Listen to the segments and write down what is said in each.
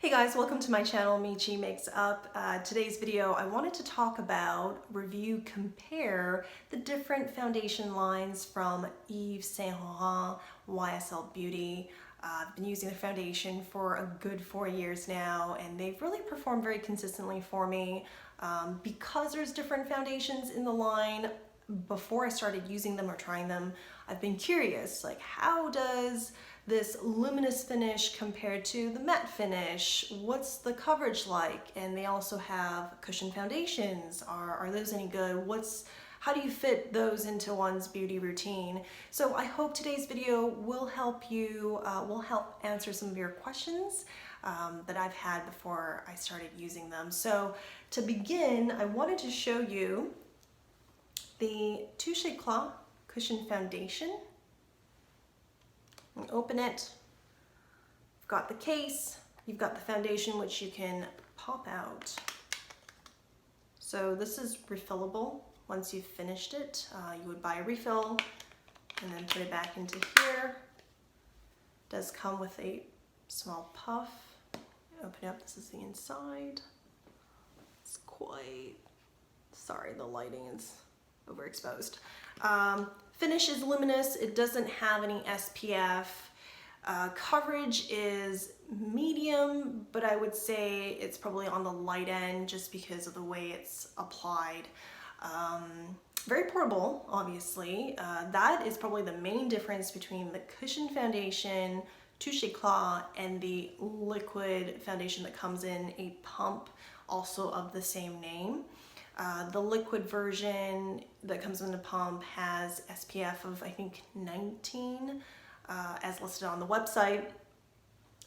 Hey guys, welcome to my channel, Michi Makes Up. Today's video, I wanted to talk about, compare the different foundation lines from Yves Saint Laurent YSL Beauty. I've been using the foundation for a good 4 years now, and they've really performed very consistently for me. Because there's different foundations in the line, before I started using them or trying them, I've been curious, like how does this luminous finish compared to the matte finish? What's the coverage like? And they also have cushion foundations. Are those any good? How do you fit those into one's beauty routine? So I hope today's video will help you, will help answer some of your questions that I've had before I started using them. So to begin, I wanted to show you the Touche Éclat cushion foundation. Open it. You've got the case, you've got the foundation which you can pop out. So this is refillable. Once you've finished it, you would buy a refill and then put it back into here. It does come with a small puff. Open it up, this is the inside. It's quite, sorry, the lighting is overexposed. Finish is luminous. It doesn't have any SPF. Coverage is medium, but I would say it's probably on the light end just because of the way it's applied. Very portable, obviously. That is probably the main difference between the cushion foundation, Touche Éclat, and the liquid foundation that comes in a pump, also of the same name. The liquid version that comes in the pump has SPF of I think 19 as listed on the website,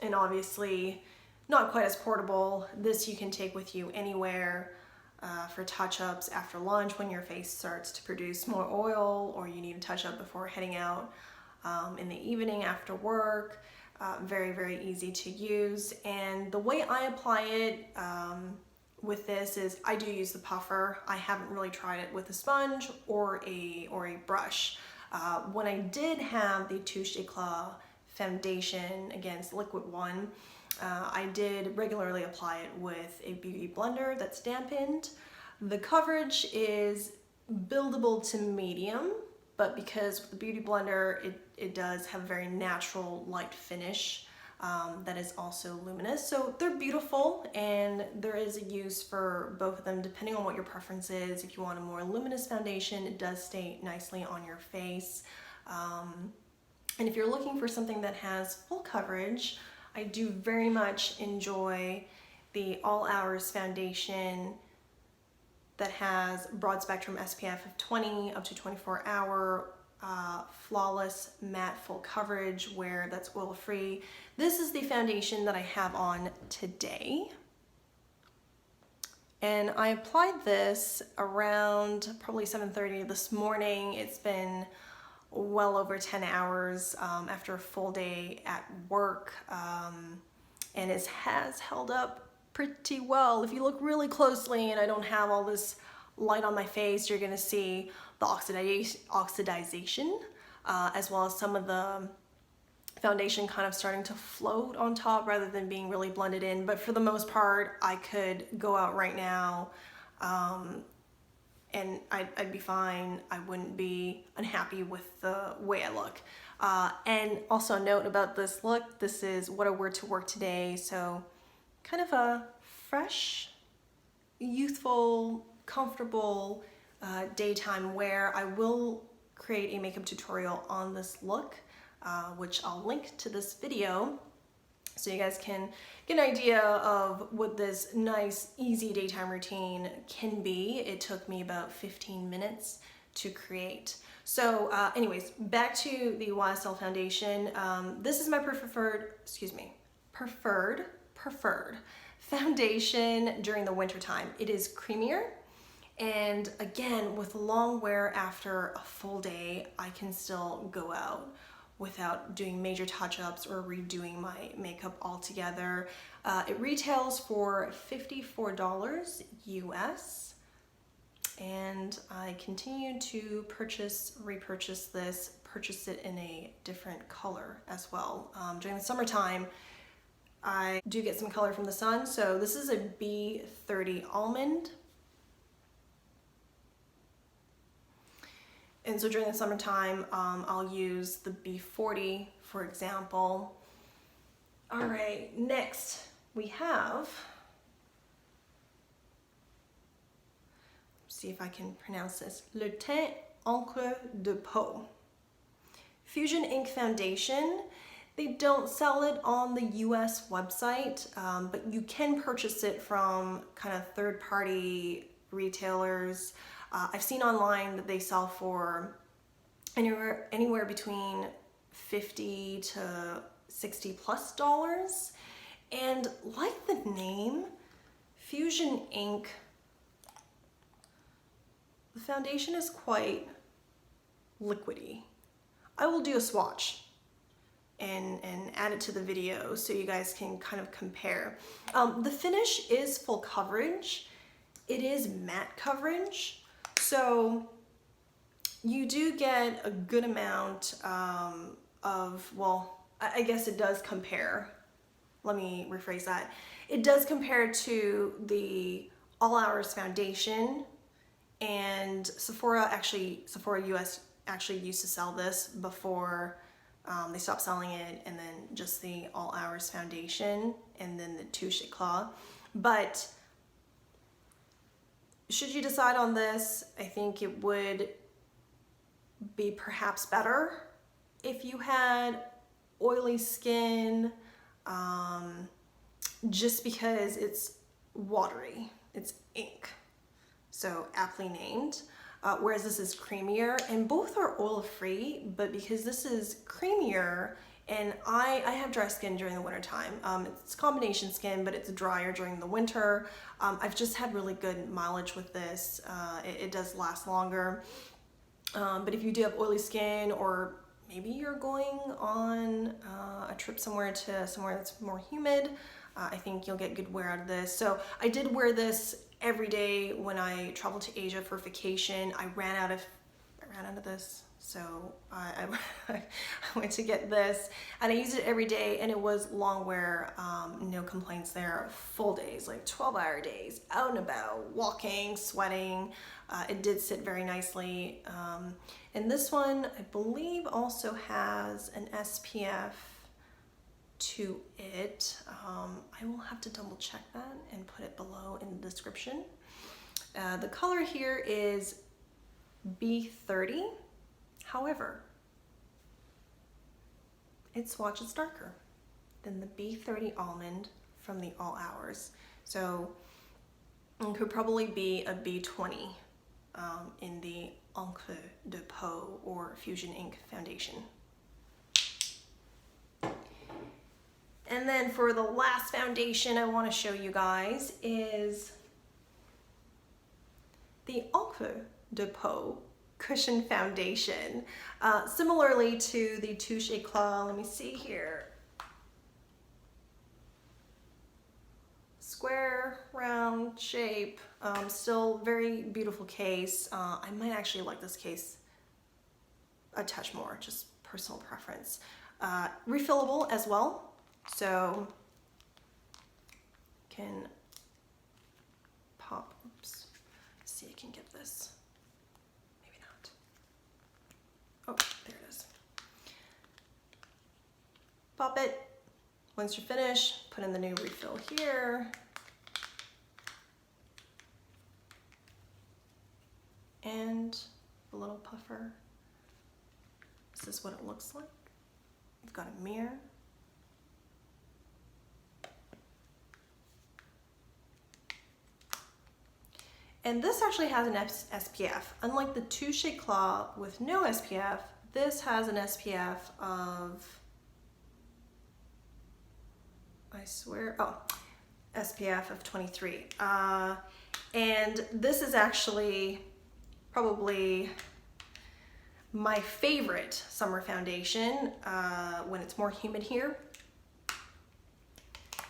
and obviously not quite as portable. This you can take with you anywhere for touch-ups after lunch when your face starts to produce more oil or you need a touch-up before heading out in the evening after work. Very, very easy to use, and the way I apply it with this is I do use the puffer. I haven't really tried it with a sponge or a brush. When I did have the Touche Éclat foundation, against liquid one, I did regularly apply it with a beauty blender that's dampened. The coverage is buildable to medium, but because with the beauty blender it does have a very natural light finish. That is also luminous. So they're beautiful, and there is a use for both of them depending on what your preference is. If you want a more luminous foundation, it does stay nicely on your face. And if you're looking for something that has full coverage, I do very much enjoy the All Hours foundation that has broad spectrum SPF of 20 up to 24 hour. Flawless matte full coverage where that's oil free. This is the foundation that I have on today, and I applied this around probably 7:30 this morning. It's been well over 10 hours after a full day at work, and it has held up pretty well. If you look really closely, and I don't have all this light on my face, you're gonna see the oxidization, as well as some of the foundation kind of starting to float on top rather than being really blended in. But for the most part, I could go out right now and I'd be fine. I wouldn't be unhappy with the way I look. And also a note about this look, this is what I wore to work today, so kind of a fresh, youthful, comfortable daytime wear. I will create a makeup tutorial on this look, which I'll link to this video so you guys can get an idea of what this nice, easy daytime routine can be. It took me about 15 minutes to create. So anyways, back to the YSL foundation. This is my preferred foundation during the winter time. It is creamier. And again, with long wear after a full day, I can still go out without doing major touch-ups or redoing my makeup altogether. It retails for $54 US, and I continue to repurchase this, purchase it in a different color as well. During the summertime, I do get some color from the sun. So this is a B30 almond. And so during the summertime, I'll use the B40, for example. All right, next we have, let's see if I can pronounce this, Le Teint Encre de Peau. Fusion Ink Foundation. They don't sell it on the US website, but you can purchase it from kind of third-party retailers. I've seen online that they sell for anywhere between $50 to $60+. And like the name, Fusion Ink, the foundation is quite liquidy. I will do a swatch and add it to the video so you guys can kind of compare. The finish is full coverage. It is matte coverage. So you do get a good amount of, well, I guess it does compare. Let me rephrase that. It does compare to the All Hours foundation, and Sephora US actually used to sell this before they stopped selling it, and then just the All Hours foundation, and then the Touche Éclat. But should you decide on this, I think it would be perhaps better if you had oily skin, just because it's watery, it's ink, so aptly named. Whereas this is creamier, and both are oil-free, but because this is creamier, and I have dry skin during the winter time. It's combination skin, but it's drier during the winter. I've just had really good mileage with this. It does last longer. But if you do have oily skin, or maybe you're going on a trip somewhere that's more humid, I think you'll get good wear out of this. So I did wear this every day when I traveled to Asia for vacation. I ran out of this, so I went to get this, and I used it every day, and it was long wear, no complaints there. Full days, like 12-hour days, out and about, walking, sweating. It did sit very nicely. And this one, I believe, also has an SPF to it. I will have to double check that and put it below in the description. The color here is B30. However, it swatches darker than the B30 almond from the All Hours. So it could probably be a B20 in the Encre de Peau or Fusion Ink Foundation. And then for the last foundation I want to show you guys is the Encre de Peau Cushion Foundation. Similarly to the Touche Éclat, let me see here. Square, round shape, still very beautiful case. I might actually like this case a touch more, just personal preference. Refillable as well, so can pop, oops, let's see, I can get this, maybe not. Oh, there it is. Pop it. Once you're finished, put in the new refill here. And a little puffer. This is what it looks like. You've got a mirror. And this actually has an SPF. Unlike the Touche Éclat with no SPF, this has an SPF of, I swear, oh, SPF of 23. And this is actually probably my favorite summer foundation when it's more humid here.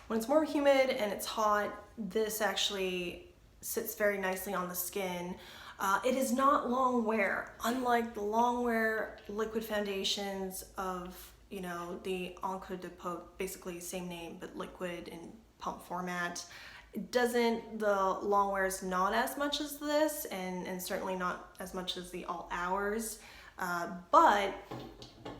When it's more humid and it's hot, this actually sits very nicely on the skin. It is not long wear, unlike the long wear liquid foundations of you know, the Encre de Peau, basically same name, but liquid in pump format. It doesn't, the long wear is not as much as this, and certainly not as much as the All Hours, but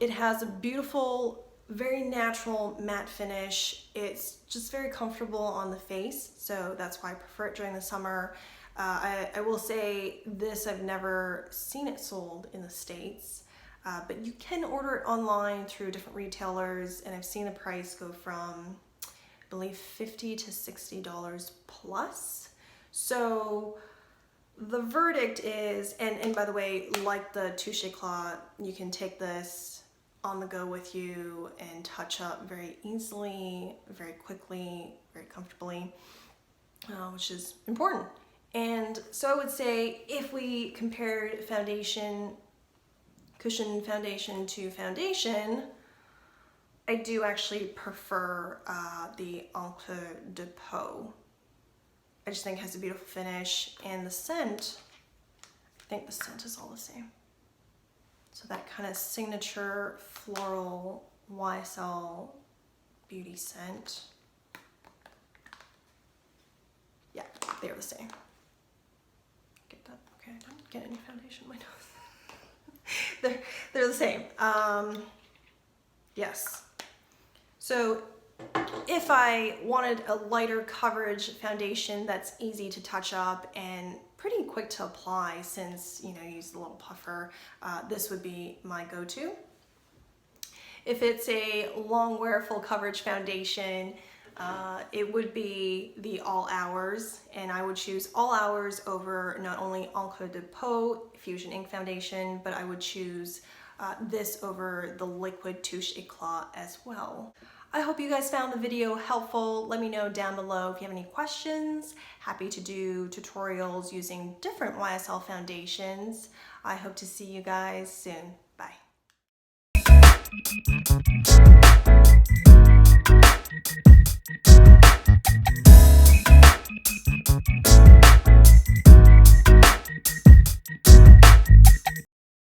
it has a beautiful, very natural matte finish. It's just very comfortable on the face, so that's why I prefer it during the summer. I will say this, I've never seen it sold in the States, but you can order it online through different retailers, and I've seen the price go from, I believe, $50 to $60 plus. So the verdict is, and by the way, like the Touche Éclat, you can take this on the go with you and touch up very easily, very quickly, very comfortably, which is important. And so I would say if we compared foundation, cushion foundation to foundation, I do actually prefer the Encre de Peau. I just think it has a beautiful finish, and the scent, I think the scent is all the same. So that kind of signature floral YSL beauty scent. Yeah, they're the same. Get that? Okay, I didn't get any foundation in my nose. they're the same. Yes. So if I wanted a lighter coverage foundation that's easy to touch up and pretty quick to apply, since, you know, you use the little puffer, this would be my go-to. If it's a long wear full coverage foundation, it would be the All Hours, and I would choose All Hours over not only Encre de Peau Fusion Ink Foundation, but I would choose this over the liquid Touche Éclat as well. I hope you guys found the video helpful. Let me know down below if you have any questions. Happy to do tutorials using different YSL foundations. I hope to see you guys soon. Bye.